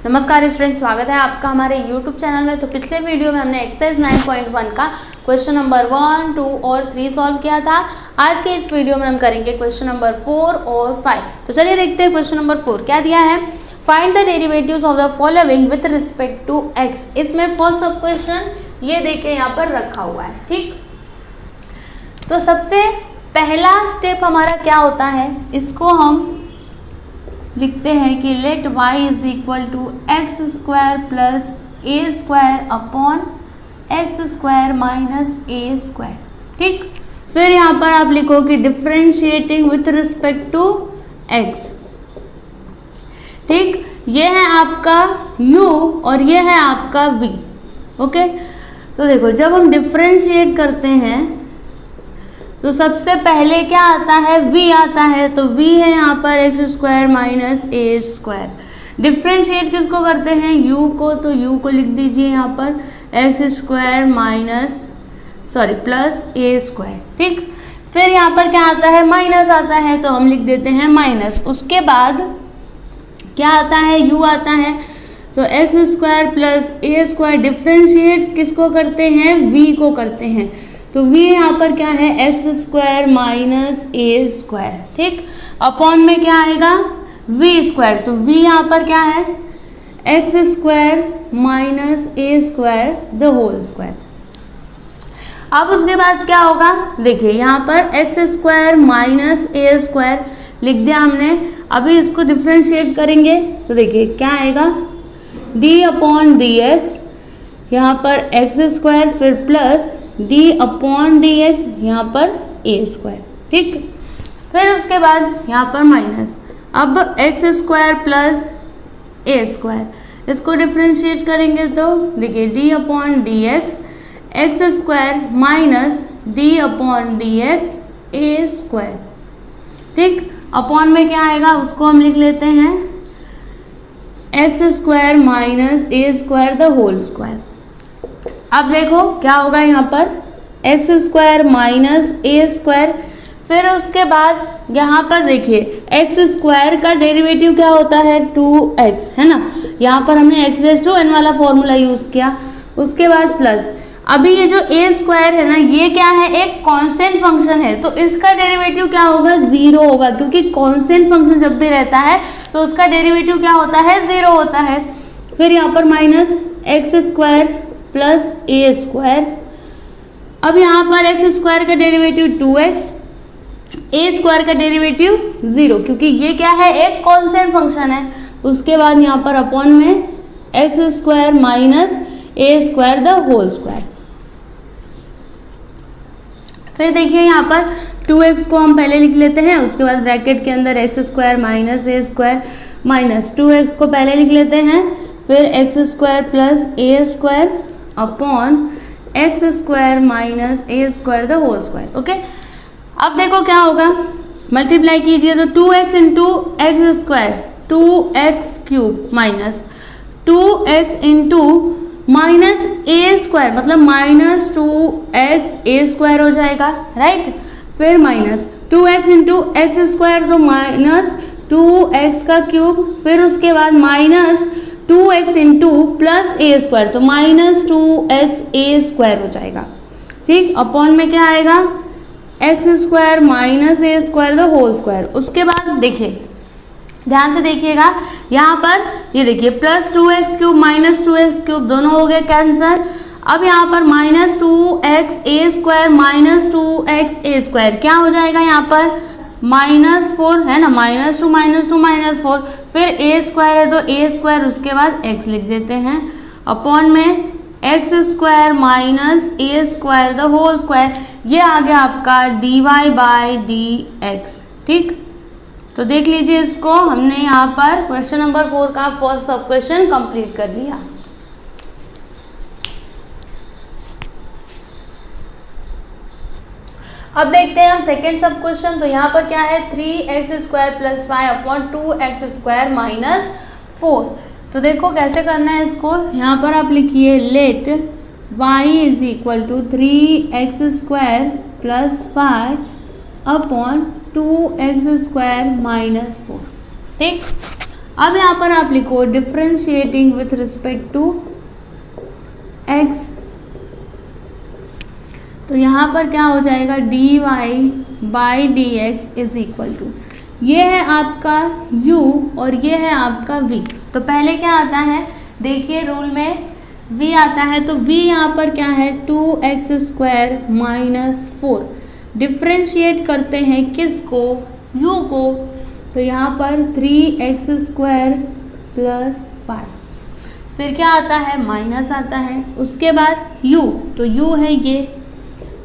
नमस्कार स्टूडेंट, स्वागत है आपका हमारे YouTube चैनल में। तो पिछले वीडियो में हमने एक्सरसाइज 9.1 का क्वेश्चन नंबर 1, 2 और 3 सॉल्व किया था। आज के इस वीडियो में हम करेंगे क्वेश्चन नंबर 4 और 5। तो चलिए देखते हैं क्वेश्चन नंबर 4 क्या दिया है। Find the derivatives of the following with respect to x। इसमें फर्स्ट सब क्वेश्चन ये देके यहाँ पर रखा हुआ है, ठीक। तो सबसे पहला स्टेप हमारा क्या होता है, इसको हम लिखते हैं कि let y is equal to x square plus A square upon x square minus A square, ठीक। फिर यहाँ पर आप लिखो कि differentiating with respect to x, ठीक। ये है आपका u और ये है आपका v, ओके। तो देखो जब हम डिफ्रेंशिएट करते हैं तो सबसे पहले क्या आता है, v आता है। तो v है यहाँ पर एक्स स्क्वायर माइनस ए स्क्वायर। डिफ्रेंशिएट किसको करते हैं, u को, तो u को लिख दीजिए यहाँ पर एक्स स्क्वायर माइनस प्लस ए स्क्वायर, ठीक। फिर यहाँ पर क्या आता है, माइनस आता है, तो हम लिख देते हैं माइनस। उसके बाद क्या आता है, u आता है, तो एक्स स्क्वायर प्लस ए स्क्वायर। डिफ्रेंशिएट किसको करते हैं, v को करते हैं। तो v यहाँ पर क्या है, एक्स स्क्वायर माइनस ए स्क्वायर, ठीक। अपॉन में क्या आएगा, v स्क्वायर। तो v यहाँ पर क्या है, x square minus A square the whole square. अब उसके बाद क्या होगा, देखिए यहाँ पर एक्स स्क्वायर माइनस ए स्क्वायर लिख दिया हमने। अभी इसको डिफ्रेंशिएट करेंगे तो देखिए क्या आएगा, d अपॉन डी एक्स, यहाँ पर एक्स स्क्वायर, फिर plus d upon D x, यहाँ पर ए स्क्वायर, ठीक। फिर उसके बाद यहाँ पर माइनस। अब एक्स स्क्वायर प्लस ए स्क्वायर, इसको डिफ्रेंशिएट करेंगे तो देखिए d upon D x, x square minus d upon D X A square, ठीक। अपॉन में क्या आएगा, उसको हम लिख लेते हैं X square minus A square the whole square. अब देखो क्या होगा, यहाँ पर एक्स स्क्वायर माइनस ए स्क्वायर। फिर उसके बाद यहाँ पर देखिए एक्स स्क्वायर का डेरिवेटिव क्या होता है, 2x, है ना। यहाँ पर हमने x रेज़ टू n वाला फॉर्मूला यूज़ किया। उसके बाद प्लस, अभी ये जो ए स्क्वायर है ना, ये क्या है, एक कांस्टेंट फंक्शन है, तो इसका डेरिवेटिव क्या होगा, 0 होगा, क्योंकि कांस्टेंट फंक्शन जब भी रहता है तो उसका डेरिवेटिव क्या होता है, 0 होता है। फिर यहाँ पर माइनस एक्स स्क्वायर प्लस ए स्क्वायर। अब यहाँ पर एक्स स्क्वायर का डेरिवेटिव 2x, ए स्क्वायर का डेरिवेटिव 0, क्योंकि ये क्या है, एक कांस्टेंट फंक्शन है। उसके बाद यहाँ पर अपॉन में x square minus A square the whole square. फिर देखिए यहाँ पर 2x को हम पहले लिख लेते हैं, उसके बाद ब्रैकेट के अंदर एक्स स्क्वायर माइनस ए स्क्वायर माइनस 2x को पहले लिख लेते हैं, फिर X square plus A square upon x square minus A square the whole square, okay. अब देखो क्या होगा, मल्टीप्लाई कीजिए तो 2x into x square 2x cube minus 2x into minus ए स्क्वायर, मतलब माइनस 2x ए स्क्वायर हो जाएगा, राइट। फिर minus 2x into x square, तो माइनस 2x का क्यूब, फिर उसके बाद माइनस 2x इंटू प्लस ए स्क्वायर, तो माइनस 2x ए स्क्वायर हो जाएगा, ठीक। अपॉन में क्या आएगा, x square minus A square the whole square. उसके बाद देखिए ध्यान से देखिएगा, यहाँ पर ये देखिए plus 2x cube minus 2x cube दोनों हो गए कैंसर। अब यहाँ पर माइनस 2x ए स्क्वायर माइनस 2x ए स्क्वायर क्या हो जाएगा, यहाँ पर -4 है ना, -2 -4। फिर ए स्क्वायर है तो ए स्क्वायर, उसके बाद x लिख देते हैं, अपॉन में x square minus A square the whole square. ये आ गया आपका dy बाई डी एक्स, ठीक। तो देख लीजिए इसको, हमने यहाँ पर क्वेश्चन नंबर 4 का फर्स्ट सब क्वेश्चन कंप्लीट कर दिया। अब देखते हैं हम सेकेंड सब क्वेश्चन। तो यहाँ पर क्या है, 3x square plus 5 upon 2x square minus 4। तो देखो कैसे करना है इसको, यहाँ पर आप लिखिए let y is equal to 3x square plus 5 upon 2x square minus 4, ठीक। अब यहाँ पर आप लिखो differentiating with respect to x, तो यहाँ पर क्या हो जाएगा dy by d x is equal to, ये है आपका u और ये है आपका v। तो पहले क्या आता है, देखिए रूल में v आता है, तो v यहाँ पर क्या है 2x स्क्वायर माइनस 4, डिफ्रेंशिएट करते हैं किसको, u को, तो यहाँ पर 3x स्क्वायर प्लस 5, फिर क्या आता है माइनस आता है, उसके बाद u, तो u है ये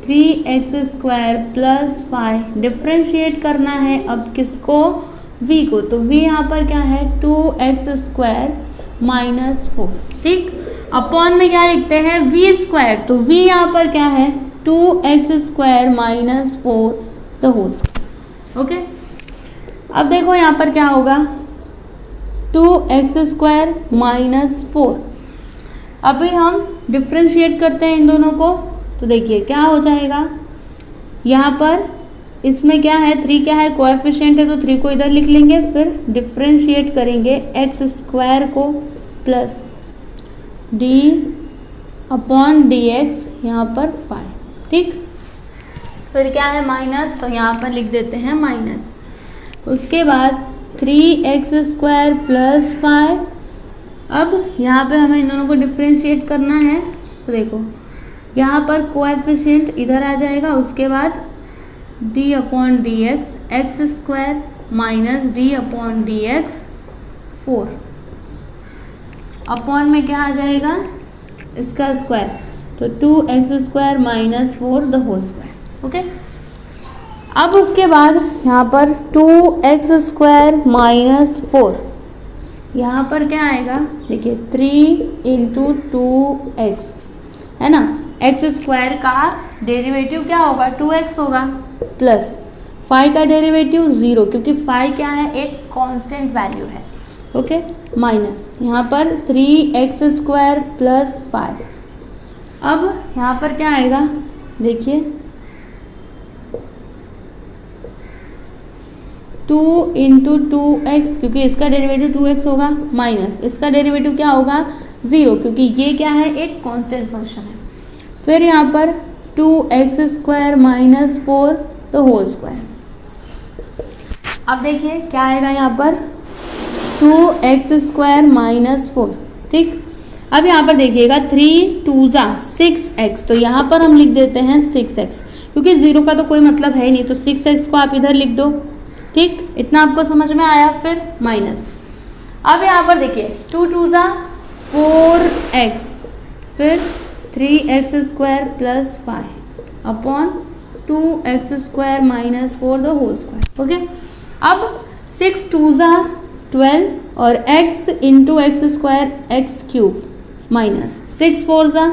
3x स्क्वायर प्लस 5, डिफ्रेंशिएट करना है अब किसको, v को, तो v यहाँ पर क्या है 2x स्क्वायर माइनस 4, ठीक। अपॉन में क्या लिखते हैं v स्क्वायर, तो v यहाँ पर क्या है 2x square minus 4 the whole square, okay. अब देखो यहाँ पर क्या होगा 2x स्क्वायर माइनस 4, अभी हम डिफ्रेंशिएट करते हैं इन दोनों को, तो देखिए क्या हो जाएगा, यहाँ पर इसमें क्या है 3 क्या है कोएफिशिएंट है, तो 3 को इधर लिख लेंगे, फिर डिफ्रेंशिएट करेंगे x स्क्वायर को plus d upon D x यहाँ पर 5, ठीक। फिर क्या है माइनस, तो यहाँ पर लिख देते हैं माइनस, उसके बाद 3x स्क्वायर प्लस 5, अब यहाँ पे हमें इन दोनों को डिफ्रेंशिएट करना है, तो देखो यहाँ पर कोएफिशिएंट इधर आ जाएगा, उसके बाद d upon D x x square minus d upon D x 4, upon में क्या आ जाएगा इसका स्क्वायर, तो 2x square minus 4 the whole square, okay. अब उसके बाद यहाँ पर 2x स्क्वायर माइनस 4, यहाँ पर क्या आएगा देखिए 3 इंटू 2x है ना, x स्क्वायर का डेरिवेटिव क्या होगा 2x होगा, प्लस 5 का डेरिवेटिव 0, क्योंकि 5 क्या है एक कांस्टेंट वैल्यू है, ओके, माइनस यहाँ पर 3x स्क्वायर प्लस 5, अब यहाँ पर क्या आएगा देखिए 2 इंटू 2x, क्योंकि इसका डेरिवेटिव 2x होगा, माइनस इसका डेरिवेटिव क्या होगा 0, क्योंकि ये क्या है एक कांस्टेंट फंक्शन है, फिर यहाँ पर 2x स्क्वायर माइनस 4 तो होल स्क्वायर। अब देखिए क्या आएगा यहाँ पर 2x स्क्वायर माइनस 4, ठीक। अब यहाँ पर देखिएगा 3 2 जा 6x, तो यहाँ पर हम लिख देते हैं 6x, क्योंकि 0 का तो कोई मतलब है ही नहीं, तो 6x को आप इधर लिख दो, ठीक। इतना आपको समझ में आया, फिर माइनस, अब यहाँ पर देखिए 2 2 जा 4x, फिर 3x square plus 5 upon 2x square minus 4 the whole square, okay. अब 6 2 जा 12 और x into x square x cube minus 6 4 जा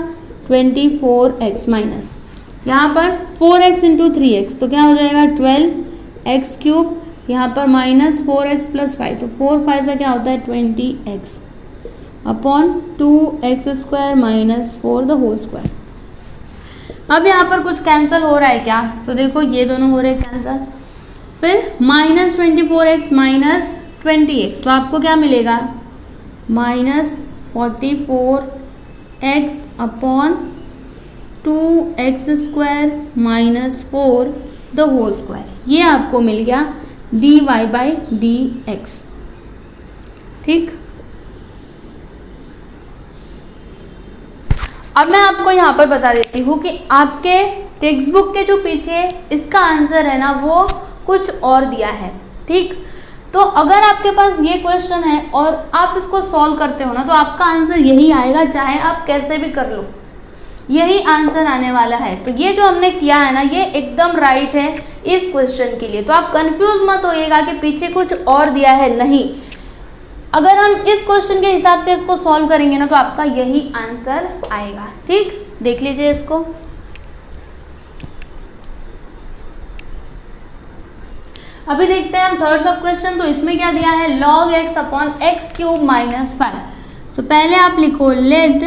24x माइनस यहाँ पर 4x इंटू 3x, तो क्या हो जाएगा 12x क्यूब, यहाँ पर माइनस 4x प्लस 5, तो 4 5 से क्या होता है 20x upon 2x square minus 4 the whole square. अब यहाँ पर कुछ कैंसिल हो रहा है क्या, तो देखो ये दोनों हो रहे हैं कैंसिल, फिर माइनस 24x माइनस 20x, तो आपको क्या मिलेगा minus 44x upon 2x square minus 4 the whole square, ये आपको मिल गया dy बाई डी एक्स, ठीक। अब मैं आपको यहाँ पर बता देती हूँ कि आपके टेक्स्ट बुक के जो पीछे इसका आंसर है ना वो कुछ और दिया है, ठीक। तो अगर आपके पास ये क्वेश्चन है और आप इसको सॉल्व करते हो ना, तो आपका आंसर यही आएगा, चाहे आप कैसे भी कर लो, यही आंसर आने वाला है। तो ये जो हमने किया है ना ये एकदम राइट है इस क्वेश्चन के लिए, तो आप कंफ्यूज मत होइएगा कि पीछे कुछ और दिया है, नहीं। अगर हम इस क्वेश्चन के हिसाब से इसको सॉल्व करेंगे ना तो आपका यही आंसर आएगा, ठीक। देख लीजिए इसको, अभी देखते हैं हम थर्ड सब क्वेश्चन। तो इसमें क्या दिया है log x upon x cube minus 5। तो पहले आप लिखो let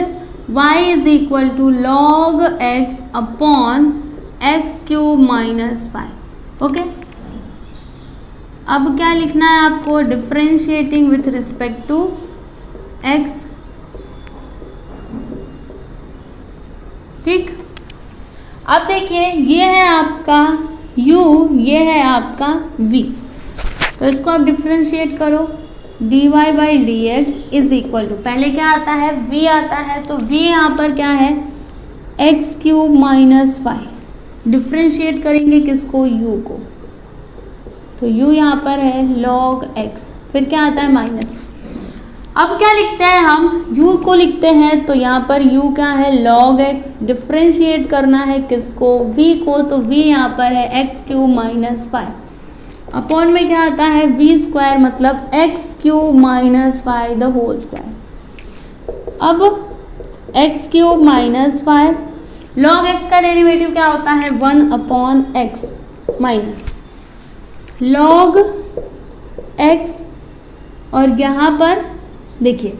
y is equal to log x upon x cube minus 5, okay. अब क्या लिखना है आपको, differentiating with respect to x, ठीक। अब देखिए ये है आपका u, ये है आपका v, तो इसको आप डिफरेंशिएट करो, dy by d x is equal to, पहले क्या आता है v आता है, तो v यहाँ पर क्या है एक्स क्यूब माइनस 5, डिफरेंशिएट करेंगे किसको, u को, तो u यहाँ पर है log x, फिर क्या आता है माइनस। अब क्या लिखते हैं हम, u को लिखते हैं, तो यहाँ पर u क्या है log x, डिफरेंशिएट करना है किसको, v को, तो v यहाँ पर है एक्स क्यूब माइनस 5, अपॉन में क्या आता है v स्क्वायर, मतलब X cube minus 5 the whole square. अब X cube minus 5, log x का डेरिवेटिव क्या होता है 1 upon x minus log x, और यहाँ पर देखिए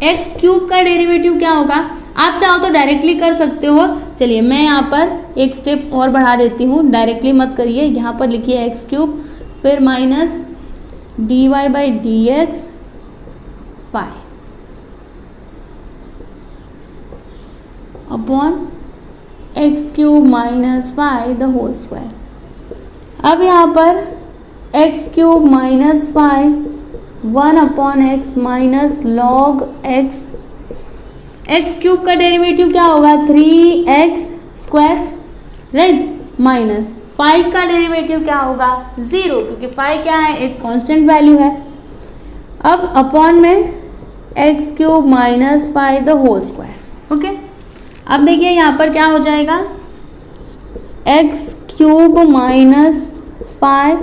एक्स क्यूब का डेरिवेटिव क्या होगा, आप चाहो तो डायरेक्टली कर सकते हो, चलिए मैं यहाँ पर एक स्टेप और बढ़ा देती हूँ, डायरेक्टली मत करिए, यहाँ पर लिखिए एक्स क्यूब, फिर minus d y by d x 5 upon x cube minus 5 the whole square. अब यहाँ पर x cube minus 5 1 upon x minus log x, x cube का डेरिवेटिव क्या होगा 3x स्क्वायर, राइट, माइनस 5 का डेरिवेटिव क्या होगा 0, क्योंकि 5 क्या है एक कांस्टेंट वैल्यू है। अब अपॉन में x cube minus 5 the whole square, okay. अब देखिए यहाँ पर क्या हो जाएगा, x cube minus 5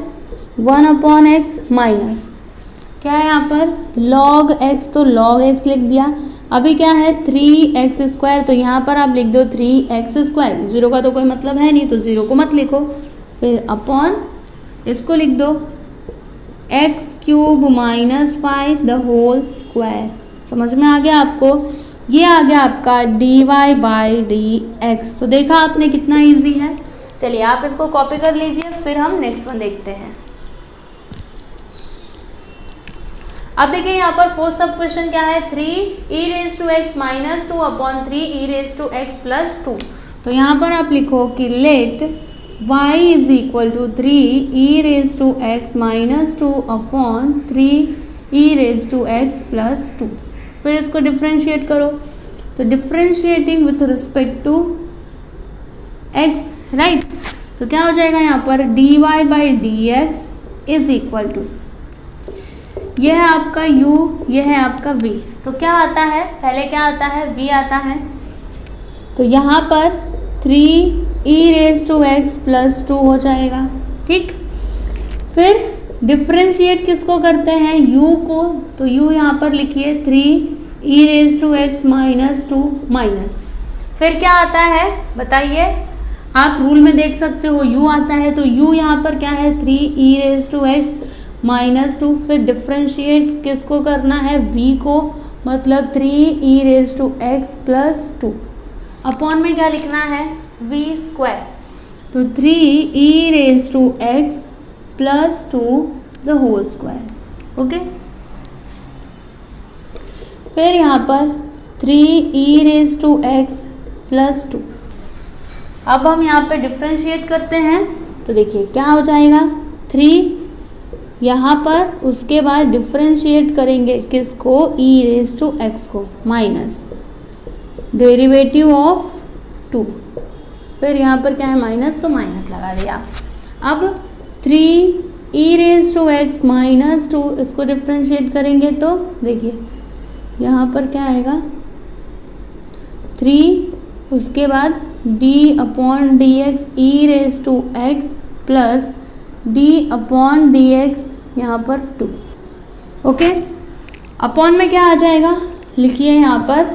1 upon x minus क्या है यहाँ पर log x, तो log x लिख दिया। अभी क्या है 3x स्क्वायर, तो यहाँ पर आप लिख दो 3x स्क्वायर, जीरो का तो कोई मतलब है नहीं, तो जीरो को मत लिखो, फिर अपॉन इसको लिख दो x cube minus 5 the whole square. समझ में आ गया आपको, ये आ गया आपका d y by d x. तो देखा आपने कितना इजी है। चलिए आप इसको कॉपी कर लीजिए, फिर हम नेक्स्ट वन देखते हैं। अब देखिए यहाँ पर फोर्थ सब क्वेश्चन क्या है, 3 e raise to x minus 2 upon 3 e raise to x plus 2। तो यहाँ पर आप लिखो कि let y is equal to 3 e raise to x minus 2 upon 3 e raise to x plus 2। फिर इसको डिफ्रेंशिएट करो, तो differentiating with respect to x, right. तो क्या हो जाएगा यहाँ पर dy by d x is equal to, यह है आपका u, यह है आपका v। तो क्या आता है, पहले क्या आता है v आता है, तो यहाँ पर 3 e raise to x plus 2 हो जाएगा, ठीक। फिर डिफ्रेंशिएट किसको करते हैं, u को, तो u यहाँ पर लिखिए 3 e raise to x minus 2 minus, फिर क्या आता है बताइए, आप रूल में देख सकते हो u आता है, तो u यहाँ पर क्या है 3 e raise to x minus 2। फिर डिफ्रेंशिएट किसको करना है, v को, मतलब 3 e raise to x plus 2 upon में क्या लिखना है v स्क्वायर, तो 3 e raise to x plus 2 the whole square, okay. फिर यहाँ पर 3 e raise to x plus 2। अब हम यहाँ पे डिफ्रेंशिएट करते हैं, तो देखिए क्या हो जाएगा 3 यहाँ पर, उसके बाद डिफ्रेंशिएट करेंगे किसको, e रेज टू एक्स को, माइनस डेरिवेटिव ऑफ 2। फिर यहाँ पर क्या है माइनस, तो माइनस लगा दिया। अब 3 e raise to x minus 2, इसको डिफ्रेंशिएट करेंगे तो देखिए यहाँ पर क्या आएगा 3, उसके बाद d upon D x e raise to x plus d upon D x यहाँ पर 2, ओके। अपॉन में क्या आ जाएगा, लिखिए यहाँ पर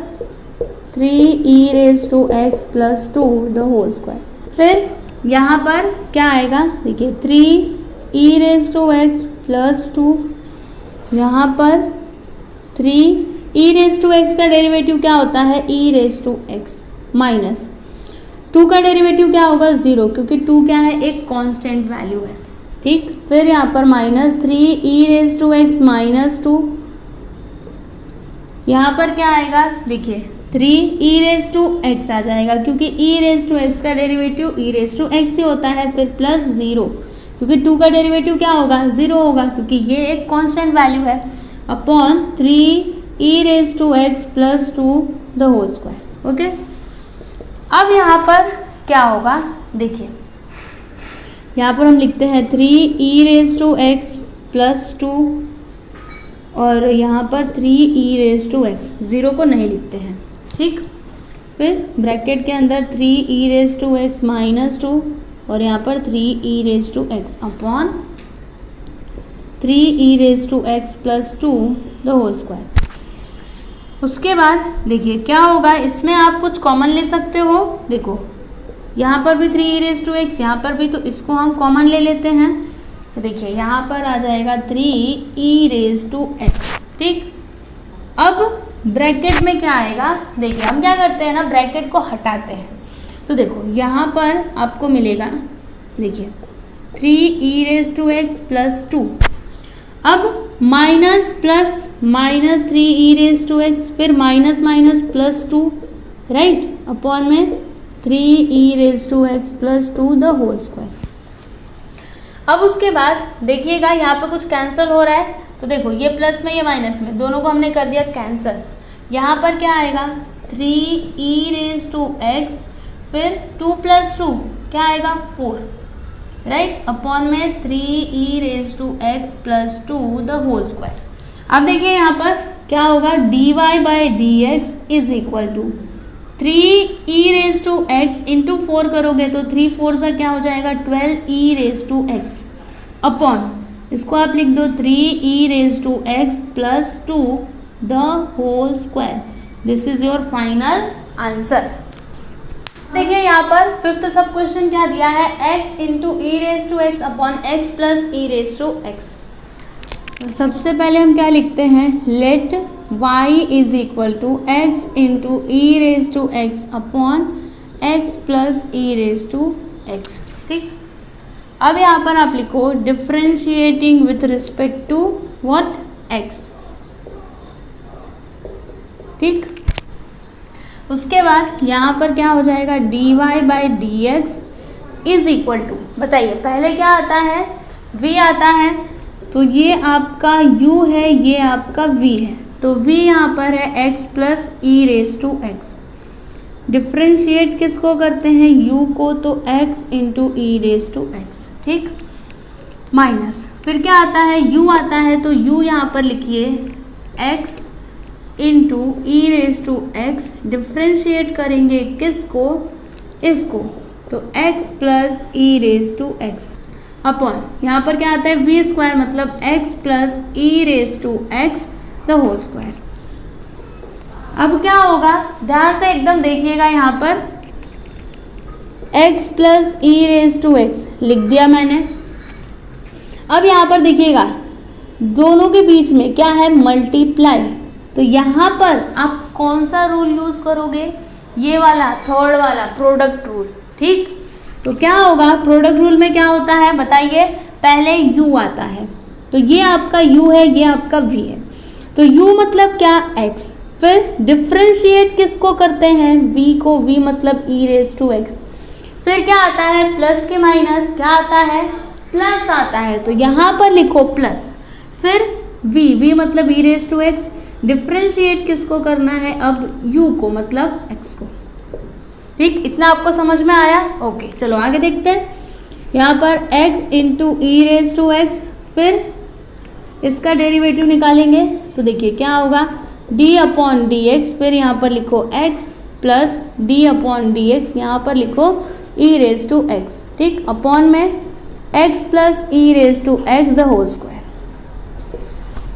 3 e raise to x plus 2 the whole square. फिर यहाँ पर क्या आएगा, देखिए 3 e raise to x plus 2, यहाँ पर 3 e रेज टू एक्स का डेरिवेटिव क्या होता है e raise to x minus 2 का डेरिवेटिव क्या होगा 0, क्योंकि 2 क्या है एक कांस्टेंट वैल्यू है, ठीक। फिर यहाँ पर -3 ई रेज टू एक्स -2, यहाँ पर क्या आएगा देखिए 3 ई रेज टू एक्स आ जाएगा, क्योंकि ई रेज टू एक्स का derivative E raise to x ही होता है। फिर +0, क्योंकि 2 का डेरिवेटिव क्या होगा 0 होगा, क्योंकि ये एक कांस्टेंट वैल्यू है, upon 3 E raise to x +2 the whole square. Okay, अब यहाँ पर क्या होगा देखिए, यहाँ पर हम लिखते हैं 3 ई रेज टू एक्स +2 और यहाँ पर 3 ई रेज टू एक्स, 0 को नहीं लिखते हैं, ठीक। फिर ब्रैकेट के अंदर 3 ई रेज टू एक्स -2 और यहाँ पर 3 ई raise to x upon 3 E raise to x +2 the whole square. उसके बाद देखिए क्या होगा, इसमें आप कुछ कॉमन ले सकते हो। देखो यहाँ पर भी 3 ई रेज टू एक्स, यहाँ पर भी, तो इसको हम कॉमन ले लेते हैं। तो देखिए यहाँ पर आ जाएगा 3 ई रेज टू एक्स, ठीक। अब ब्रैकेट में क्या आएगा देखिए, हम क्या करते हैं ना, ब्रैकेट को हटाते हैं। तो देखो यहाँ पर आपको मिलेगा देखिए 3 ई रेज टू एक्स +2, अब minus plus -3 E raise to x, फिर माइनस +2, राइट, अपॉन में 3 ई raise to x +2 the whole square. अब उसके बाद देखिएगा यहाँ पे कुछ कैंसिल हो रहा है, तो देखो ये प्लस में ये माइनस में, दोनों को हमने कर दिया कैंसिल। यहाँ पर क्या आएगा 3 ई रेज टू एक्स, फिर 2 + 2 क्या आएगा 4, राइट, अपॉन में 3 ई raise to x +2 the whole square. अब देखिए यहाँ पर क्या होगा, dy/dx is equal to 3 E raise to x into 4 करोगे तो 3 4 सा क्या हो जाएगा 12 E raise to x, upon इसको आप लिख दो 3 ई raise to x +2 the whole square. This is your final answer. देखिए यहाँ पर 5th सब क्वेश्चन क्या दिया है, x into e raise to x upon x plus E raise to x. सबसे पहले हम क्या लिखते हैं, let y is equal to x into e raise to x upon x plus E raise to x, ठीक। अब यहाँ पर आप लिखो differentiating with respect to what x, ठीक। उसके बाद यहाँ पर क्या हो जाएगा dy/dx इज इक्वल टू, बताइए पहले क्या आता है v आता है, तो ये आपका u है, ये आपका v है, तो v यहाँ पर है x plus E raise to x. Differentiate किसको करते हैं u को, तो x into e raise to x, ठीक, माइनस फिर क्या आता है u आता है, तो u यहाँ पर लिखिए x into e raise to x, differentiate करेंगे किसको, इसको, तो x plus E raise to x upon यहाँ पर क्या आता है v² मतलब x plus E raise to x the whole square. अब क्या होगा ध्यान से एकदम देखिएगा, यहाँ पर x plus E raise to x लिख दिया मैंने। अब यहाँ पर देखिएगा दोनों के बीच में क्या है मल्टीप्लाई, तो यहाँ पर आप कौन सा रूल यूज करोगे, ये वाला थर्ड वाला प्रोडक्ट रूल, ठीक। तो क्या होगा प्रोडक्ट रूल में क्या होता है बताइए, पहले u आता है, तो ये आपका u है, ये आपका v है, तो u मतलब क्या x, फिर डिफ्रेंशिएट किसको करते हैं v को, v मतलब e रेज टू x, फिर क्या आता है प्लस के माइनस क्या आता है प्लस आता है, तो यहाँ पर लिखो प्लस, फिर v मतलब e raise to x, differentiate किसको करना है अब u को मतलब x को, ठीक। इतना आपको समझ में आया, ओके। चलो आगे देखते हैं, यहाँ पर x into e raise to x, फिर इसका डेरिवेटिव निकालेंगे, तो देखिए क्या होगा d/dx, फिर यहाँ पर लिखो x प्लस d/dx, यहाँ पर लिखो ई रेज टू एक्स, ठीक, अपॉन में x plus E raise to x the whole square,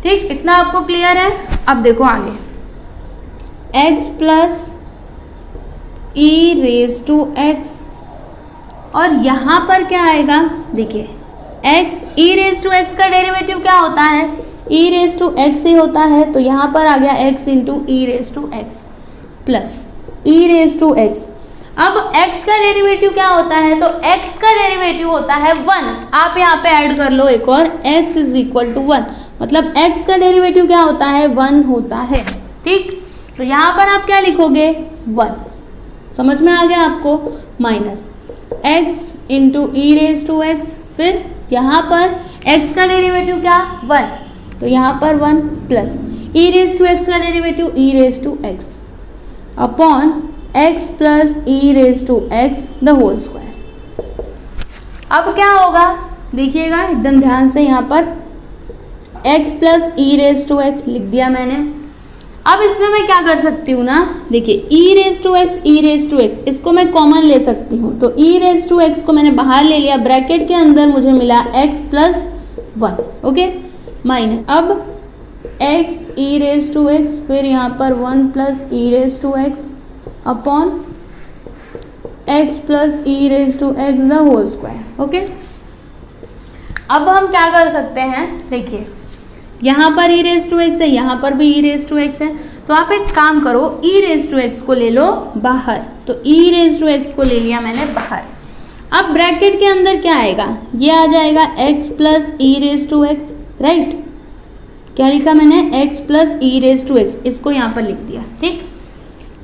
ठीक। इतना आपको क्लियर है। अब देखो आगे x plus E raise to x, और यहाँ पर क्या आएगा देखिए x e raise to x का डेरिवेटिव क्या होता है ई रेज टू एक्स ही होता है, तो यहाँ पर आ गया x into e raise to x plus E raise to x. अब x का डेरिवेटिव क्या होता है, तो x का डेरिवेटिव होता है 1। आप यहाँ पे ऐड कर लो एक और, x इज इक्वल टू 1, मतलब x का डेरिवेटिव क्या होता है, 1 होता है। ठीक, तो यहाँ पर आप क्या लिखोगे, 1। समझ में आ गया आपको, minus x into e raise to x, फिर यहाँ पर x का डेरिवेटिव क्या, 1, तो यहाँ पर 1 plus E raise to x का derivative E raise to x upon x plus E raise to x the whole square. अब क्या होगा देखिएगा एकदम ध्यान से, यहाँ पर x plus E raise to x लिख दिया मैंने। अब इसमें मैं क्या कर सकती हूँ ना, देखिए ई रेज टू एक्स इसको मैं कॉमन ले सकती हूँ, तो ई रेज टू एक्स को मैंने बाहर ले लिया, ब्रैकेट के अंदर मुझे मिला x प्लस 1, ओके, माइनस अब x e raise to x, फिर यहाँ पर 1 plus E raise to x upon x plus E raise to x the whole square, okay. अब हम क्या कर सकते हैं, देखिए यहाँ पर ई रेज टू एक्स है, यहाँ पर भी ई रेज टू एक्स है, तो आप एक काम करो, ई रेज टू एक्स को ले लो बाहर, तो ई रेज टू एक्स को ले लिया मैंने बाहर। अब ब्रैकेट के अंदर क्या आएगा, ये आ जाएगा x plus E raise to x, right, क्या लिखा मैंने, x plus E raise to x, इसको यहाँ पर लिख दिया। ठीक,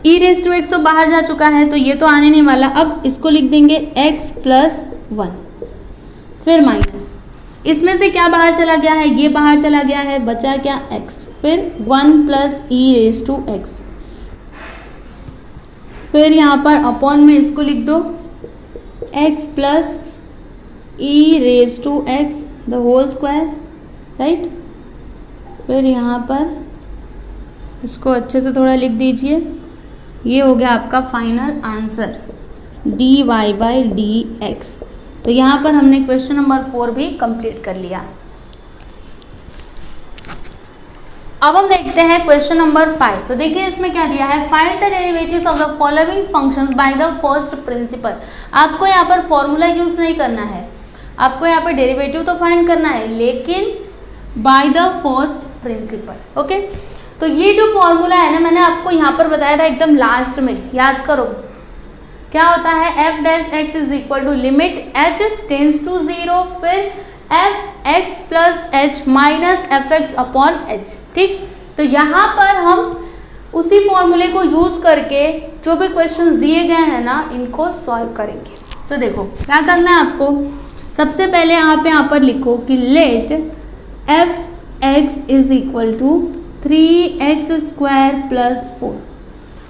ई रेज टू एक्स तो बाहर जा चुका है, तो ये तो आने नहीं वाला, अब इसको लिख देंगे x प्लस 1, फिर माइनस, इसमें से क्या बाहर चला गया है, ये बाहर चला गया है, बचा क्या x, फिर 1 plus E raise to x, फिर यहाँ पर अपॉन में इसको लिख दो x plus E raise to x the whole square, right, फिर यहाँ पर इसको अच्छे से थोड़ा लिख दीजिए, ये हो गया आपका final answer dy by d x. तो यहाँ पर हमने क्वेश्चन नंबर 4 भी कंप्लीट कर लिया। अब हम देखते हैं क्वेश्चन नंबर 5। तो देखिए इसमें क्या दिया है, find the derivatives of the following functions by the first principle. आपको यहाँ पर फॉर्मूला यूज नहीं करना है, आपको यहाँ पर डेरिवेटिव तो फाइंड करना है, लेकिन by the first principle, okay. तो ये जो फॉर्मूला है ना, मैंने आपको यहाँ पर बताया था एकदम लास्ट में, याद करो क्या होता है, f dash x is equal to limit h tends to 0, फिर f x plus h minus f x upon h। ठीक, तो यहाँ पर हम उसी फॉर्मूले को यूज करके जो भी क्वेश्चंस दिए गए हैं ना, इनको सॉल्व करेंगे। तो देखो क्या करना है आपको, सबसे पहले आप यहाँ पर लिखो कि let f x is equal to 3x square plus 4,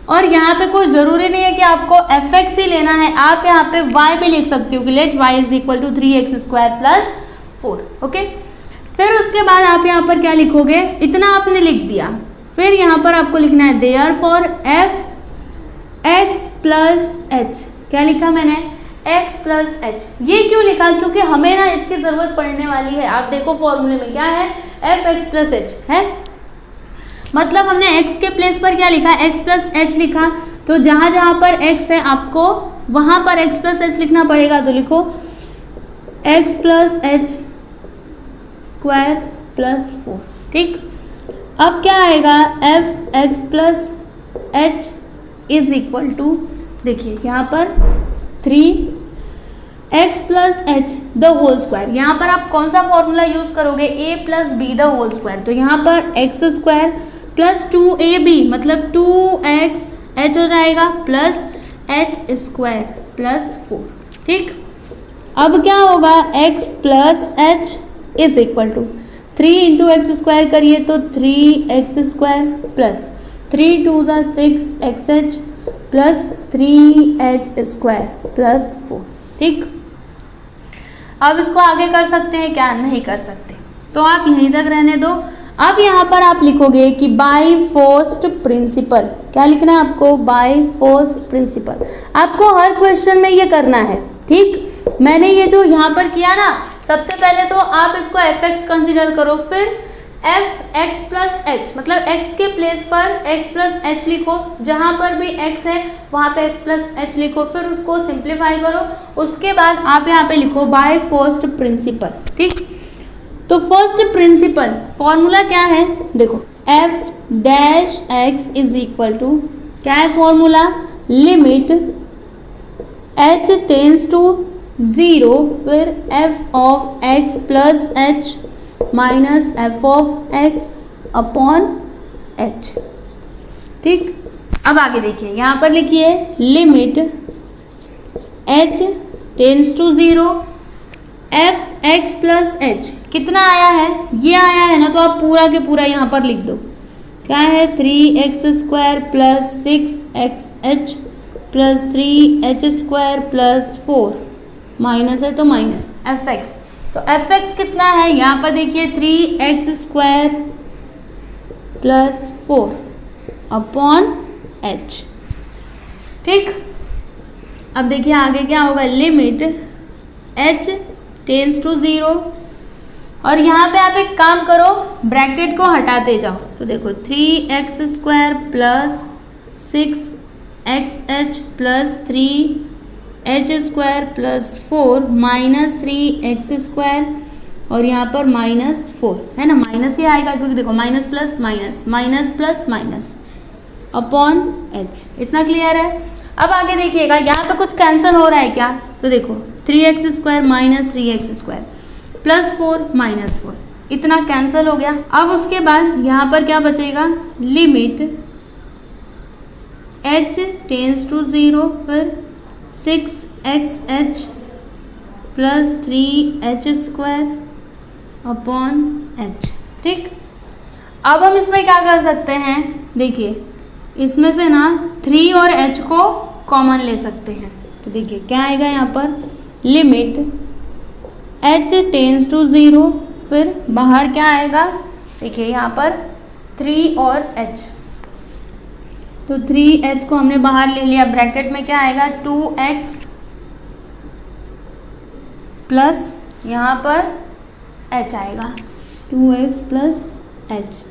और यहाँ पे कोई ज़रूरी नहीं है कि आपको एफ एक्स ही लेना है, आप यहाँ पे y भी लिख सकते हो कि let y is equal to 3x square plus 4, okay. फिर उसके बाद आप यहाँ पर क्या लिखोगे, इतना आपने लिख दिया, फिर यहाँ पर आपको लिखना है therefore f x plus h, क्या लिखा मैंने, x प्लस h। ये क्यों लिखा, क्योंकि हमें ना इसकी ज़रूरत पड़ने वाली है। आप देखो फॉर्मूले में क्या है, f x प्लस h है, मतलब हमने x के प्लेस पर क्या लिखा, x प्लस h लिखा, तो जहाँ जहाँ पर x है आपको वहाँ पर x प्लस h लिखना पड़ेगा, तो लिखो x plus h square plus 4। ठीक, अब क्या आएगा, f x plus h is equal to, देखिए यहाँ पर 3x plus h the whole square, यहाँ पर आप कौन सा फॉर्मूला यूज करोगे, a plus b the whole square, तो यहाँ पर x स्क्वायर प्लस 2ab मतलब 2x h हो जाएगा प्लस h स्क्वायर प्लस 4। ठीक, अब क्या होगा, x plus h is equal to 3 into x square करिए तो 3x स्क्वायर प्लस 3 2 ज़ा 6xh plus 3h square plus 4। ठीक, अब इसको आगे कर सकते हैं क्या, नहीं कर सकते, तो आप यहीं तक रहने दो। अब यहाँ पर आप लिखोगे कि बाय फर्स्ट प्रिंसिपल, क्या लिखना है आपको, बाय फर्स्ट प्रिंसिपल। आपको हर क्वेश्चन में ये करना है। ठीक, मैंने ये जो यहाँ पर किया ना, सबसे पहले तो आप इसको एफ एक्स कंसिडर करो, फिर एफ एक्स प्लस एच, मतलब x के प्लेस पर x प्लस एच लिखो, जहाँ पर भी x है वहाँ पे x प्लस एच लिखो, फिर उसको सिंप्लीफाई करो, उसके बाद आप यहाँ पे लिखो बाय फर्स्ट प्रिंसिपल। ठीक, तो फर्स्ट प्रिंसिपल फॉर्मूला क्या है, देखो f dash x is equal to, क्या है formula, limit h tends to 0, फिर f of x plus h minus f of x upon h। ठीक, अब आगे देखिए, यहाँ पर लिखिए limit h tends to 0 f x plus h कितना आया है, ये आया है ना, तो आप पूरा के पूरा यहाँ पर लिख दो। क्या है, 3x² plus 6xh plus 3h² plus 4 minus है तो माइनस fx। तो fx कितना है, यहाँ पर देखिए 3x² प्लस 4 अपॉन h। ठीक, अब देखिए आगे क्या होगा, लिमिट h टेंस टू 0, और यहाँ पे आप एक काम करो, ब्रैकेट को हटाते जाओ। तो देखो 3x² plus 6xh plus 3h² plus 4 minus 3x² और यहाँ पर माइनस 4 है ना, माइनस ही आएगा क्योंकि देखो minus plus minus, minus plus minus upon h। इतना क्लियर है। अब आगे देखिएगा, यहाँ पे कुछ कैंसिल हो रहा है क्या, तो देखो 3x² minus 3x² plus 4 minus 4, इतना कैंसिल हो गया। अब उसके बाद यहाँ पर क्या बचेगा, लिमिट h टेंस टू 0, फिर 6xh plus 3h² upon h। ठीक, अब हम इसमें क्या कर सकते हैं, देखिए इसमें से ना 3 और h को कॉमन ले सकते हैं। तो देखिए क्या आएगा यहाँ पर, लिमिट h टेंस टू 0, फिर बाहर क्या आएगा, देखिए यहाँ पर 3 और h, तो 3h को हमने बाहर ले लिया, ब्रैकेट में क्या आएगा 2x प्लस यहाँ पर h आएगा, 2x plus h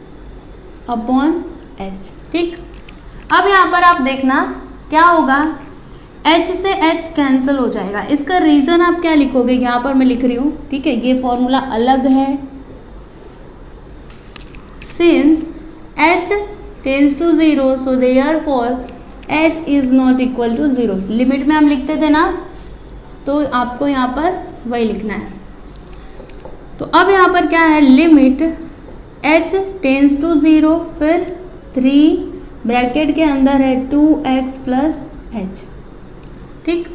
upon h। ठीक, अब यहाँ पर आप देखना क्या होगा, h से h कैंसिल हो जाएगा। इसका रीज़न आप क्या लिखोगे, यहाँ पर मैं लिख रही हूँ, ठीक है, ये फॉर्मूला अलग है। Since h tends to 0 so therefore h is not equal to 0, limit में हम लिखते थे ना, तो आपको यहाँ पर वही लिखना है। तो अब यहाँ पर क्या है, लिमिट h टेंस टू 0, फिर 3 ब्रैकेट के अंदर है 2x प्लस h। ठीक,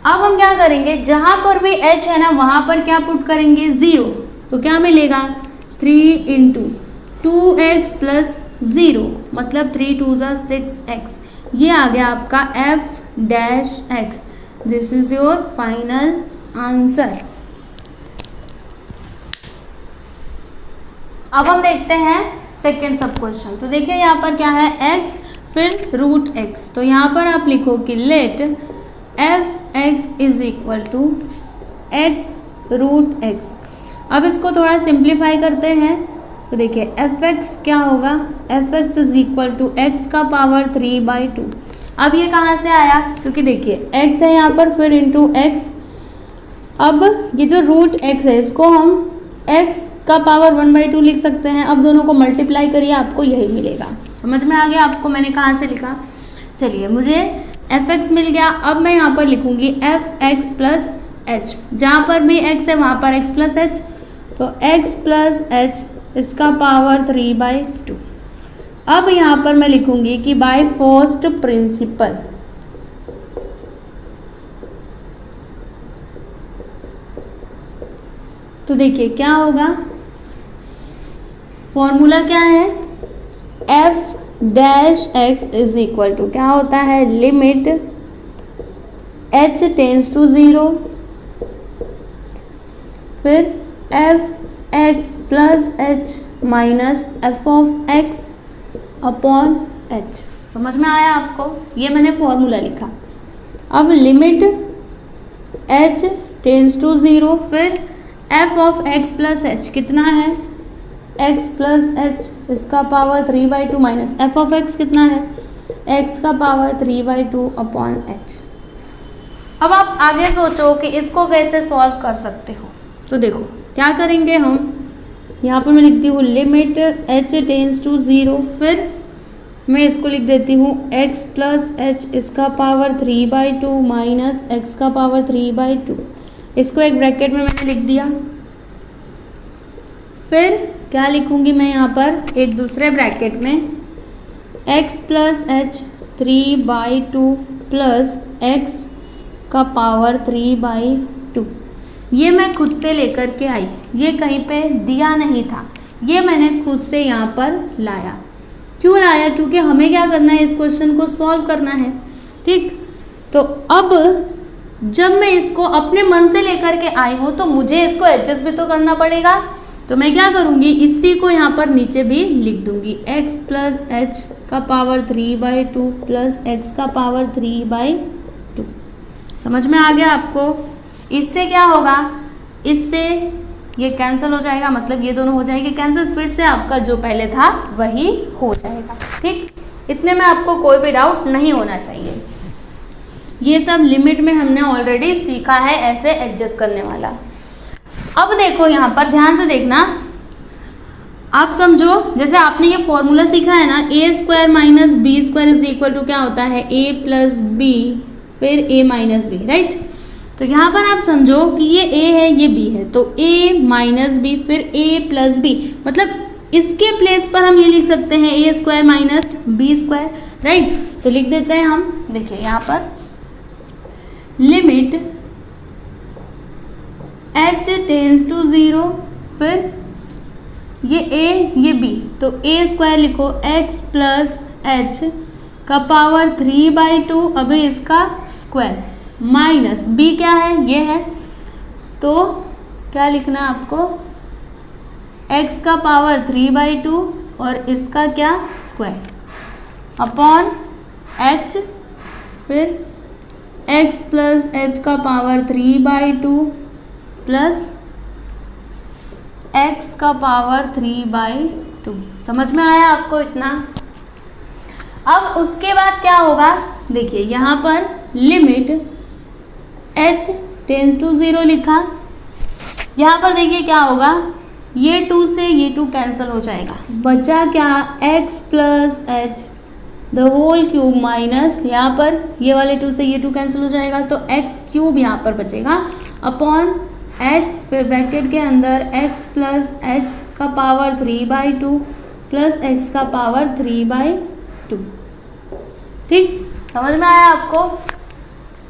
अब हम क्या करेंगे, जहाँ पर भी h है ना वहाँ पर क्या पुट करेंगे 0, तो क्या मिलेगा 3 इंटू 2x प्लस 0 मतलब 3 2 6x, ये आ गया आपका f dash x। This is your final answer. अब हम देखते हैं सेकेंड सब क्वेश्चन। तो देखिए यहाँ पर क्या है, x फिर रूट x, तो यहाँ पर आप लिखो कि let f x is equal to x root x. अब इसको थोड़ा सिंप्लीफाई करते हैं, तो देखिए एफ एक्स क्या होगा, f x is equal to x का पावर 3/2। अब ये कहाँ से आया, क्योंकि देखिए x है यहाँ पर, फिर इंटू एक्स। अब ये जो रूट x है इसको हम x का पावर 1/2 लिख सकते हैं। अब दोनों को मल्टीप्लाई करिए, आपको यही मिलेगा। समझ में आ गया आपको मैंने कहाँ से लिखा। चलिए मुझे एफ एक्स मिल गया। अब मैं यहाँ पर लिखूंगी एफ एक्स प्लस एच, जहाँ पर भी x है वहाँ पर x प्लस एच, तो x प्लस एच इसका पावर 3/2। अब यहाँ पर मैं लिखूंगी कि बाय फर्स्ट प्रिंसिपल, तो देखिए क्या होगा, फॉर्मूला क्या है, f dash x is equal to क्या होता है, लिमिट h टेंस टू 0, फिर f x plus h minus f of x upon h। समझ में आया आपको, ये मैंने फॉर्मूला लिखा। अब लिमिट h टेंस टू 0, फिर f of x plus h कितना है, x प्लस h इसका power 3/2 minus f of x कितना है, x का पावर 3/2 अपॉन h। अब आप आगे सोचो कि इसको कैसे सॉल्व कर सकते हो। तो देखो क्या करेंगे हम, यहाँ पर मैं लिखती हूँ लिमिट h टेंस टू 0, फिर मैं इसको लिख देती हूँ x प्लस एच इसका पावर 3/2 माइनस एक्स का पावर 3/2। इसको एक ब्रैकेट में मैंने लिख दिया। फिर क्या लिखूँगी मैं यहाँ पर एक दूसरे ब्रैकेट में x plus H 3/2 plus x का पावर 3/2। ये मैं खुद से लेकर के आई, ये कहीं पे दिया नहीं था, ये मैंने खुद से यहाँ पर लाया। क्यों लाया? क्योंकि हमें क्या करना है, इस क्वेश्चन को सॉल्व करना है। ठीक, तो अब जब मैं इसको अपने मन से लेकर के आई हूँ तो मुझे इसको एडजस्ट भी तो करना पड़ेगा। तो मैं क्या करूँगी, इसी को यहाँ पर नीचे भी लिख दूँगी, x प्लस एच का पावर 3/2 प्लस एक्स का पावर 3/2। समझ में आ गया आपको? इससे क्या होगा, इससे ये कैंसिल हो जाएगा, मतलब ये दोनों हो जाएंगे कैंसिल, फिर से आपका जो पहले था वही हो जाएगा। ठीक, इतने में आपको कोई भी डाउट नहीं होना चाहिए। ये सब लिमिट में हमने ऑलरेडी सीखा है ऐसे एडजस्ट करने वाला। अब देखो यहाँ पर ध्यान से देखना, आप समझो जैसे आपने ये फॉर्मूला सीखा है ना, A square minus B square is equal to क्या होता है, ए प्लस बी फिर ए माइनस बी, राइट। तो यहाँ पर आप समझो कि ये a है ये b है, तो a माइनस बी फिर a प्लस बी, मतलब इसके प्लेस पर हम ये लिख सकते हैं a square minus B square, right. तो लिख देते हैं हम, देखिए यहाँ पर लिमिट h टेंड्स टू 0, फिर ये a ये b, तो a स्क्वायर लिखो x प्लस एच का पावर 3/2, अभी इसका स्क्वायर माइनस b क्या है, ये है, तो क्या लिखना है आपको, x का पावर 3/2 और इसका क्या स्क्वायर अपॉन h, फिर x प्लस एच का पावर 3/2 प्लस x का पावर 3/2। समझ में आया आपको इतना? अब उसके बाद क्या होगा, देखिए यहाँ पर लिमिट h टेंड्स टू 0 लिखा, यहाँ पर देखिए क्या होगा, ये 2 से ये 2 कैंसिल हो जाएगा, बचा क्या, x plus h the whole cube minus, यहाँ पर ये वाले 2 से ये 2 कैंसिल हो जाएगा, तो x क्यूब यहाँ पर बचेगा अपॉन h, फिर ब्रैकेट के अंदर x प्लस एच का पावर 3/2 प्लस x का पावर 3/2। ठीक, समझ में आया आपको?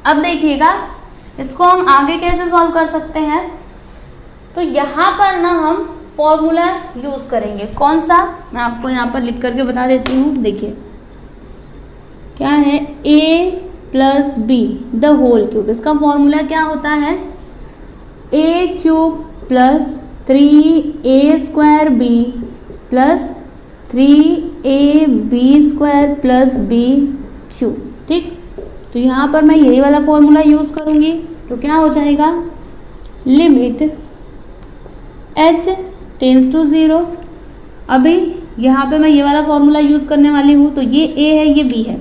अब देखिएगा इसको हम आगे कैसे सॉल्व कर सकते हैं। तो यहाँ पर ना हम फॉर्मूला यूज़ करेंगे, कौन सा, मैं आपको यहाँ पर लिख करके बता देती हूँ। देखिए क्या है, a plus b the whole cube, इसका फॉर्मूला क्या होता है, a cube plus 3a square b plus 3ab square plus b cube. ठीक, तो यहाँ पर मैं यही वाला फॉर्मूला यूज़ करूँगी, तो क्या हो जाएगा, लिमिट h टेंड्स टू 0, अभी यहाँ पे मैं ये वाला फॉर्मूला यूज़ करने वाली हूँ, तो ये a है ये b है,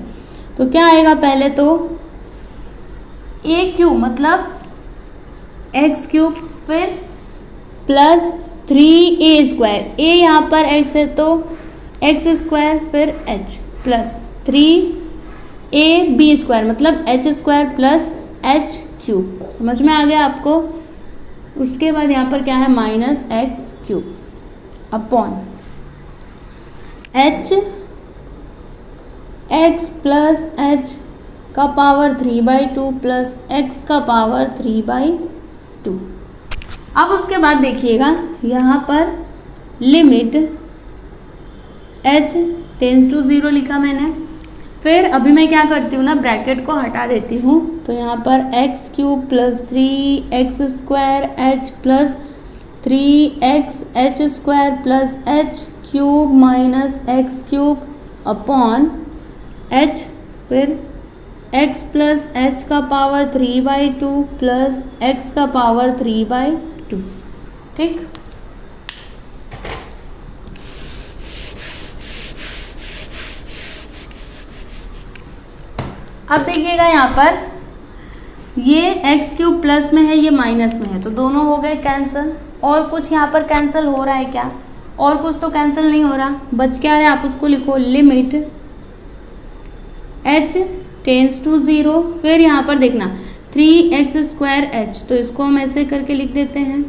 तो क्या आएगा, पहले तो a क्यूब मतलब x क्यूब, फिर प्लस 3a स्क्वायर, a यहाँ पर x है तो x स्क्वायर, फिर h प्लस 3ab स्क्वायर मतलब h square plus h cube. समझ में आ गया आपको? उसके बाद यहाँ पर क्या है, minus x cube upon h x plus h का पावर 3/2 प्लस x का पावर 3/2। अब उसके बाद देखिएगा यहाँ पर लिमिट h टेंड्स टू 0 लिखा मैंने, फिर अभी मैं क्या करती हूँ ना, ब्रैकेट को हटा देती हूँ, तो यहाँ पर x cube plus 3x square h plus 3x h square plus h cube minus x cube upon h, फिर x प्लस h का पावर 3/2 प्लस x का पावर 3/2। ठीक, अब देखिएगा यहाँ पर ये x क्यूब प्लस में है ये माइनस में है, तो दोनों हो गए कैंसिल। और कुछ यहाँ पर कैंसिल हो रहा है क्या? और कुछ तो कैंसिल नहीं हो रहा, बच क्या रहा है, आप उसको लिखो लिमिट h टेंस टू 0, फिर यहाँ पर देखना 3x²h, तो इसको हम ऐसे करके लिख देते हैं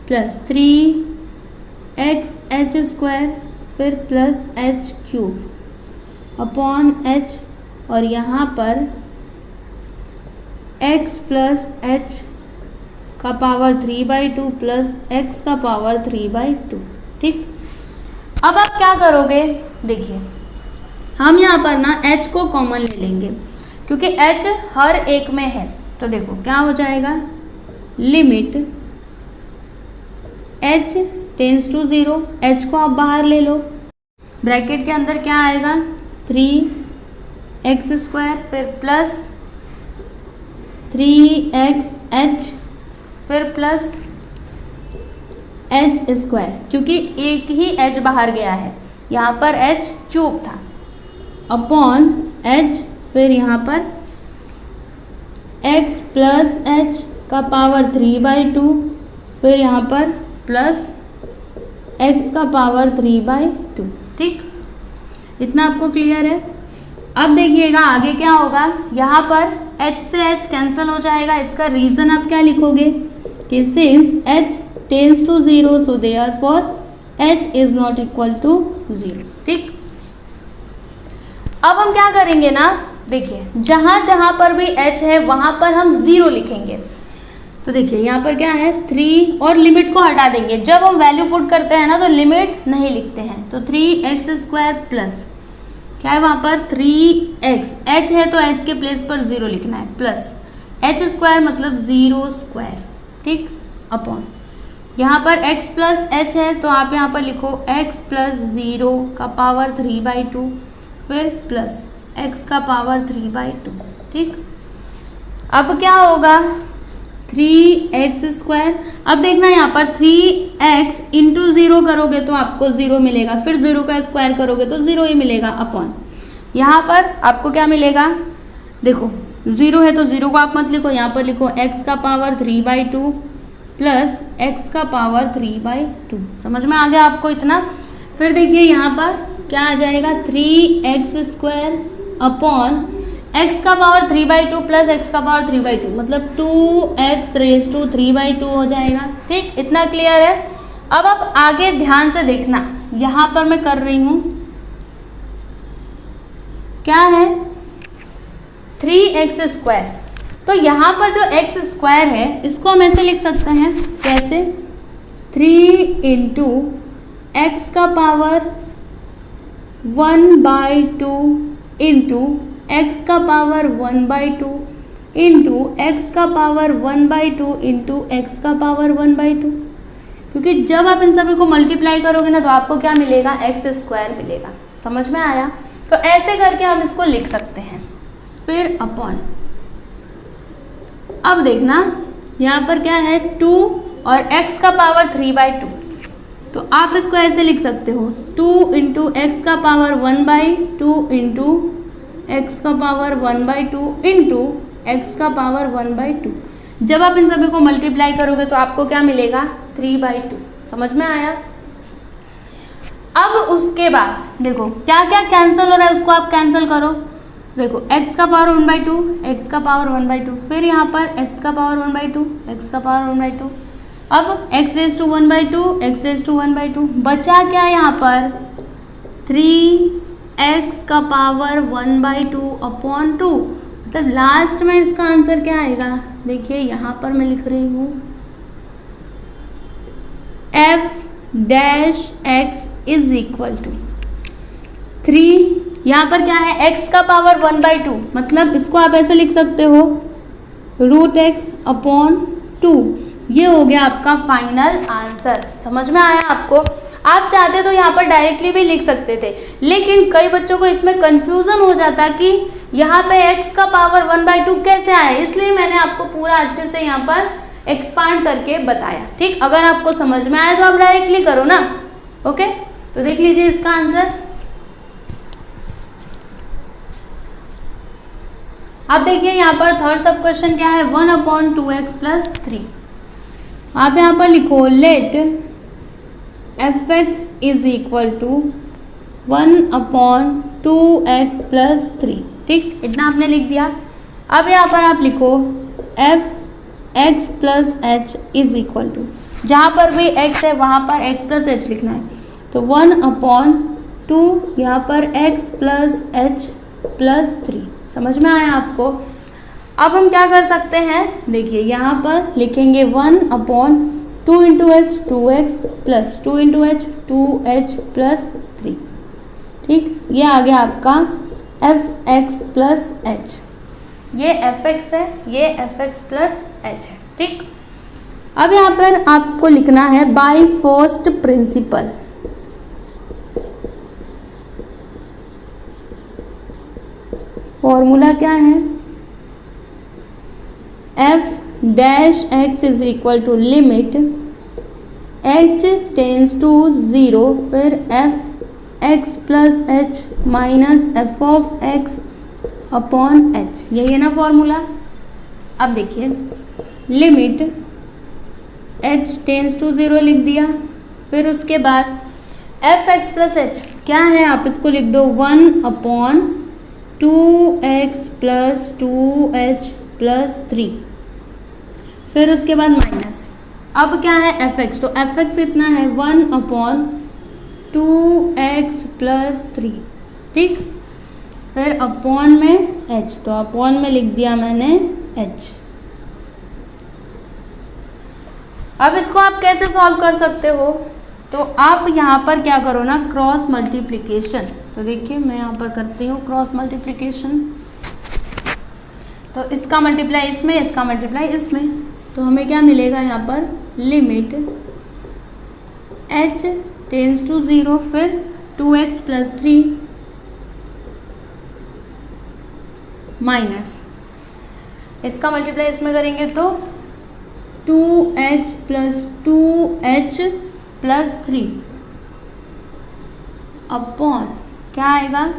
प्लस 3xh², फिर प्लस h³ अपॉन h, और यहाँ पर x प्लस h का पावर 3/2 प्लस x का पावर 3/2। ठीक, अब आप क्या करोगे, देखिए हम यहाँ पर ना h को कॉमन ले लेंगे क्योंकि h हर एक में है। तो देखो क्या हो जाएगा, limit h tends to 0, h को आप बाहर ले लो, ब्रैकेट के अंदर क्या आएगा 3x², फिर प्लस 3xh, फिर प्लस h², क्योंकि एक ही h बाहर गया है, यहाँ पर h³ था, अपॉन h, फिर यहाँ पर x प्लस h का पावर 3/2, फिर यहाँ पर प्लस x का पावर 3/2। ठीक, इतना आपको क्लियर है। अब देखिएगा आगे क्या होगा, यहाँ पर h से h कैंसिल हो जाएगा। इसका रीज़न आप क्या लिखोगे कि since h tends to 0 so therefore h is not equal to 0। ठीक, अब हम क्या करेंगे ना, देखिए जहाँ जहाँ पर भी h है वहाँ पर हम 0 लिखेंगे। तो देखिए यहाँ पर क्या है 3, और लिमिट को हटा देंगे। जब हम वैल्यू पुट करते हैं ना तो लिमिट नहीं लिखते हैं, तो 3x² प्लस क्या है वहाँ पर 3x, h है तो h के प्लेस पर 0 लिखना है, प्लस h² मतलब 0²। ठीक, अपॉन यहाँ पर x प्लस h है तो आप यहाँ पर लिखो x प्लस 0 का पावर 3/2, फिर प्लस x का पावर 3/2। ठीक, अब क्या होगा 3x²। अब देखना यहाँ पर 3x इंटू 0 करोगे तो आपको 0 मिलेगा, फिर 0 का स्क्वायर करोगे तो 0 ही मिलेगा, अपॉन यहाँ पर आपको क्या मिलेगा, देखो 0 है तो 0 को आप मत लिखो, यहाँ पर लिखो x का पावर 3/2 प्लस x का पावर 3/2। समझ में आ गया आपको इतना। फिर देखिए यहाँ पर क्या आ जाएगा 3x² अपॉन x का पावर 3/2 प्लस x का पावर 3/2 मतलब 2x⁻³ हो जाएगा। ठीक, इतना क्लियर है। अब आप आगे ध्यान से देखना, यहाँ पर मैं कर रही हूँ क्या है 3x², तो यहाँ पर जो x² है इसको हम ऐसे लिख सकते हैं, कैसे 3 इंटू x का पावर 1/2 इंटू x का पावर 1/2 इंटू x का पावर 1/2 इंटू x का पावर 1/2, क्योंकि जब आप इन सभी को मल्टीप्लाई करोगे ना तो आपको क्या मिलेगा x² मिलेगा। समझ में आया? तो ऐसे करके हम इसको लिख सकते हैं। फिर अपॉन, अब देखना यहाँ पर क्या है 2 और x का पावर 3/2, तो आप इसको ऐसे लिख सकते हो 2 इंटू एक्स का पावर 1/2 इंटू एक्स का पावर 1/2 इंटू एक्स का पावर 1/2। जब आप इन सभी को मल्टीप्लाई करोगे तो आपको क्या मिलेगा 3/2। समझ में आया? अब उसके बाद देखो क्या क्या कैंसिल हो रहा है, उसको आप कैंसिल करो। देखो x का पावर 1/2, x का पावर 1/2, फिर यहाँ पर x का पावर 1/2, x का पावर 1/2, अब x⁻², x⁻², बचा क्या यहाँ पर 3x का पावर 1/2 अपॉन 2, मतलब लास्ट में इसका आंसर क्या आएगा। देखिए यहाँ पर मैं लिख रही हूँ f' इज इक्वल टू 3, यहाँ पर क्या है x का पावर 1/2, मतलब इसको आप ऐसे लिख सकते हो √x अपॉन 2। ये हो गया आपका फाइनल आंसर। समझ में आया आपको? आप चाहते तो यहाँ पर डायरेक्टली भी लिख सकते थे, लेकिन कई बच्चों को इसमें कंफ्यूजन हो जाता कि यहाँ पे x का पावर 1/2 कैसे आया, इसलिए मैंने आपको पूरा अच्छे से यहाँ पर एक्सपांड करके बताया। ठीक, अगर आपको समझ में आया तो आप डायरेक्टली करो ना। ओके, तो देख लीजिए इसका आंसर। अब देखिए यहाँ पर थर्ड सब क्वेश्चन क्या है 1/2x + 3। आप यहाँ पर लिखो let fx is equal to 1/2 2x plus 3। ठीक, इतना आपने लिख दिया। अब यहाँ पर आप लिखो f x plus h is equal to, जहाँ पर भी x है वहाँ पर x प्लस एच लिखना है, तो 1/2 यहाँ पर x प्लस एच प्लस 3। समझ में आया आपको? अब हम क्या कर सकते हैं, देखिए यहाँ पर लिखेंगे 1/2 into x 2x plus 2 into H 2h plus 3। ठीक, ये आ गया आपका एफ एक्स प्लस एच। ये एफ एक्स है, ये एफ एक्स प्लस एच है। ठीक, अब यहाँ पर आपको लिखना है बाय फर्स्ट प्रिंसिपल। फॉर्मूला क्या है, f dash x is equal to limit h tends to 0, फिर f x plus h minus f of x upon h. यही है ना फॉर्मूला। अब देखिए लिमिट एच टेंस टू 0 लिख दिया, फिर उसके बाद एफ एक्स प्लस एच क्या है, आप इसको लिख दो 1/2x प्लस 2h प्लस 3, फिर उसके बाद माइनस। अब क्या है एफ एक्स, तो एफ एक्स इतना है 1/2x प्लस 3। ठीक, फिर अपॉन में h, तो अपॉन में लिख दिया मैंने h। अब इसको आप कैसे सॉल्व कर सकते हो, तो आप यहाँ पर क्या करो ना, क्रॉस मल्टीप्लिकेशन। तो देखिए मैं यहाँ पर करती हूँ क्रॉस मल्टीप्लिकेशन, तो इसका मल्टीप्लाई इसमें, इसका मल्टीप्लाई इसमें, तो हमें क्या मिलेगा यहाँ पर, लिमिट h टेंस टू 0, फिर 2x प्लस 3 माइनस, इसका मल्टीप्लाई इसमें करेंगे तो 2x plus 2h plus 3 upon क्या आएगा,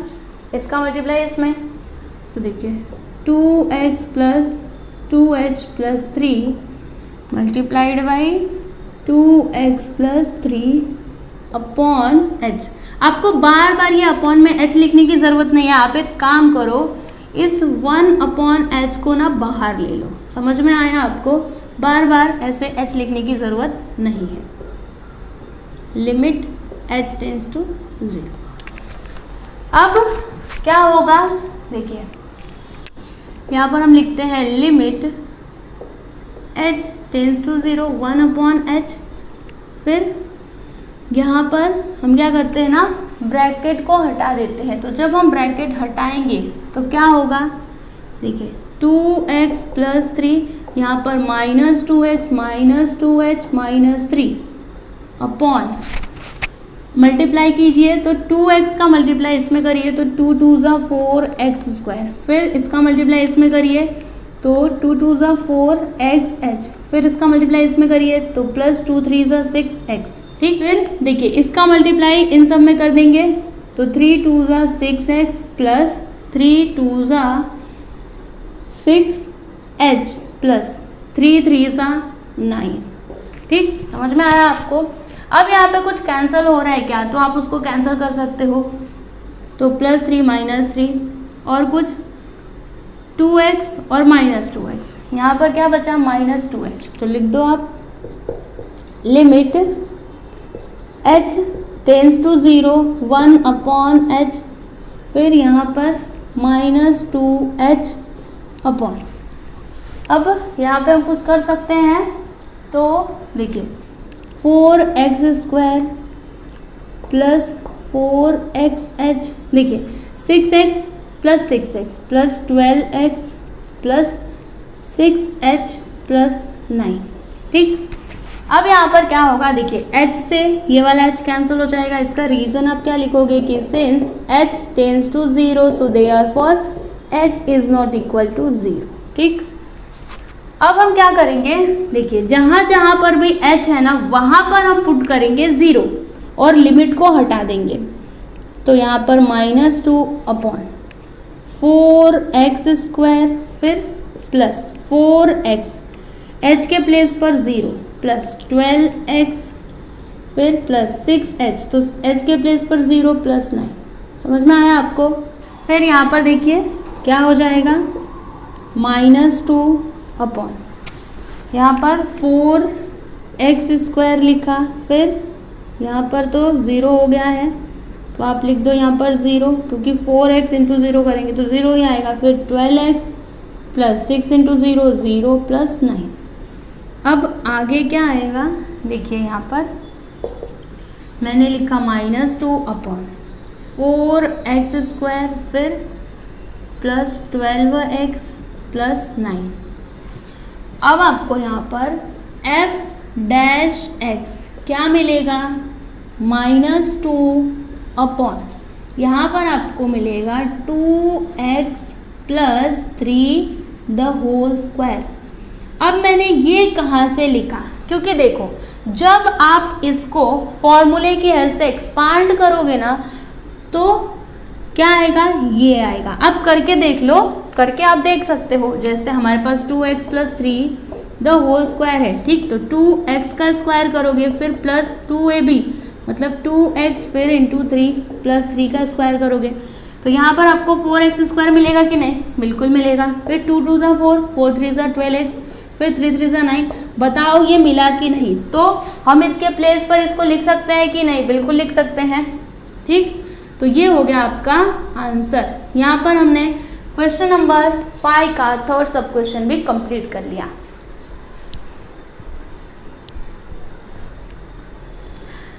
इसका मल्टीप्लाई इसमें, तो देखिए 2x plus 2h plus 3 multiplied by 2x plus 3 upon h। आपको बार बार ये अपॉन में h लिखने की ज़रूरत नहीं है। आप एक काम करो, इस 1/h को ना बाहर ले लो। समझ में आया आपको? बार बार ऐसे h लिखने की ज़रूरत नहीं है। Limit h tends to 0। अब क्या होगा, देखिए यहाँ पर हम लिखते हैं limit h tends to 0 1/h, फिर यहाँ पर हम क्या करते हैं ना, ब्रैकेट को हटा देते हैं। तो जब हम ब्रैकेट हटाएंगे तो क्या होगा, देखिए 2x प्लस 3, यहाँ पर minus 2x minus 2h minus 3 upon multiply कीजिए, तो 2x का मल्टीप्लाई इसमें करिए तो 2 2 ज़ा 4x स्क्वायर, फिर इसका मल्टीप्लाई इसमें करिए तो 2 2 ज़ा 4xh, फिर इसका मल्टीप्लाई इसमें करिए तो प्लस 2 3 ज़ा 6x। ठीक, फिर देखिए इसका मल्टीप्लाई इन सब में कर देंगे तो 3 2 ज़ा 6x प्लस 3 2 ज़ा 6h प्लस 3 3 ज़ा 9। ठीक, समझ में आया आपको? अब यहाँ पे कुछ कैंसिल हो रहा है क्या, तो आप उसको कैंसिल कर सकते हो, तो प्लस 3 माइनस 3 और कुछ 2x और माइनस 2x, यहाँ पर क्या बचा माइनस 2h, तो लिख दो आप limit h tends to 0 1/h, फिर यहाँ पर माइनस 2h अपॉन। अब यहाँ पे हम कुछ कर सकते हैं, तो देखिए 4x स्क्वायर प्लस 4xh, देखिए 6x plus 6x plus 12x plus 6h plus 9। ठीक, अब यहाँ पर क्या होगा, देखिए h से ये वाला h कैंसिल हो जाएगा। इसका रीज़न आप क्या लिखोगे कि since h tends to 0 so therefore h is not equal to 0। ठीक, अब हम क्या करेंगे, देखिए जहाँ जहाँ पर भी h है ना वहाँ पर हम पुट करेंगे 0 और लिमिट को हटा देंगे। तो यहाँ पर माइनस 2 अपॉन 4x स्क्वायर, फिर प्लस 4x, h के प्लेस पर 0 प्लस 12x, फिर प्लस 6h, तो h के प्लेस पर 0 प्लस 9। समझ में आया आपको? फिर यहाँ पर देखिए क्या हो जाएगा, -2 अपॉन यहाँ पर 4x² लिखा, फिर यहाँ पर तो 0 हो गया है तो आप लिख दो यहाँ पर 0, क्योंकि 4x इंटू 0 करेंगे तो 0 ही आएगा। फिर 12x प्लस 6 इंटू 0 0 प्लस 9। अब आगे क्या आएगा देखिए, यहाँ पर मैंने लिखा -2 अपॉन 4x² फिर प्लस 12x प्लस 9। अब आपको यहाँ पर f' क्या मिलेगा, -2 अपॉन यहाँ पर आपको मिलेगा 2x plus 3 the whole square. अब मैंने ये कहाँ से लिखा, क्योंकि देखो जब आप इसको फॉर्मूले की हेल्प से एक्सपांड करोगे ना तो क्या आएगा, ये आएगा। अब करके देख लो, करके आप देख सकते हो। जैसे हमारे पास 2x plus 3 the whole square है, ठीक, तो 2x का स्क्वायर करोगे फिर प्लस 2ab मतलब 2x फिर इंटू 3 प्लस 3 का स्क्वायर करोगे तो यहाँ पर आपको 4x² मिलेगा कि नहीं, बिल्कुल मिलेगा। फिर 2 2 ज़ा 4, 4 3 ज़ा 12x, फिर 3 3 ज़ा 9। बताओ ये मिला कि नहीं? तो हम इसके प्लेस पर इसको लिख सकते हैं कि नहीं, बिल्कुल लिख सकते हैं, ठीक। तो ये हो गया आपका आंसर। यहाँ पर हमने क्वेश्चन नंबर 5 का थर्ड सब क्वेश्चन भी कंप्लीट कर लिया।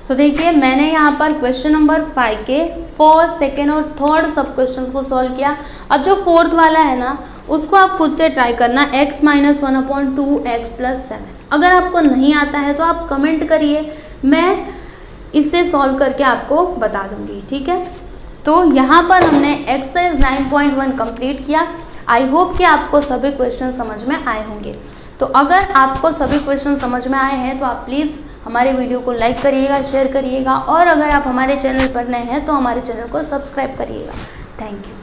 तो देखिए मैंने यहाँ पर क्वेश्चन नंबर 5 के फर्स्ट, सेकेंड और थर्ड सब क्वेश्चंस को सॉल्व किया। अब जो फोर्थ वाला है ना उसको आप खुद से ट्राई करना, x - 1 अपॉन 2x प्लस 7। अगर आपको नहीं आता है तो आप कमेंट करिए, मैं इससे सॉल्व करके आपको बता दूंगी, ठीक है। तो यहाँ पर हमने एक्सरसाइज 9.1 कंप्लीट किया। आई होप कि आपको सभी क्वेश्चन समझ में आए होंगे। तो अगर आपको सभी क्वेश्चन समझ में आए हैं तो आप प्लीज़ हमारे वीडियो को लाइक करिएगा, शेयर करिएगा, और अगर आप हमारे चैनल पर नए हैं तो हमारे चैनल को सब्सक्राइब करिएगा। Thank you.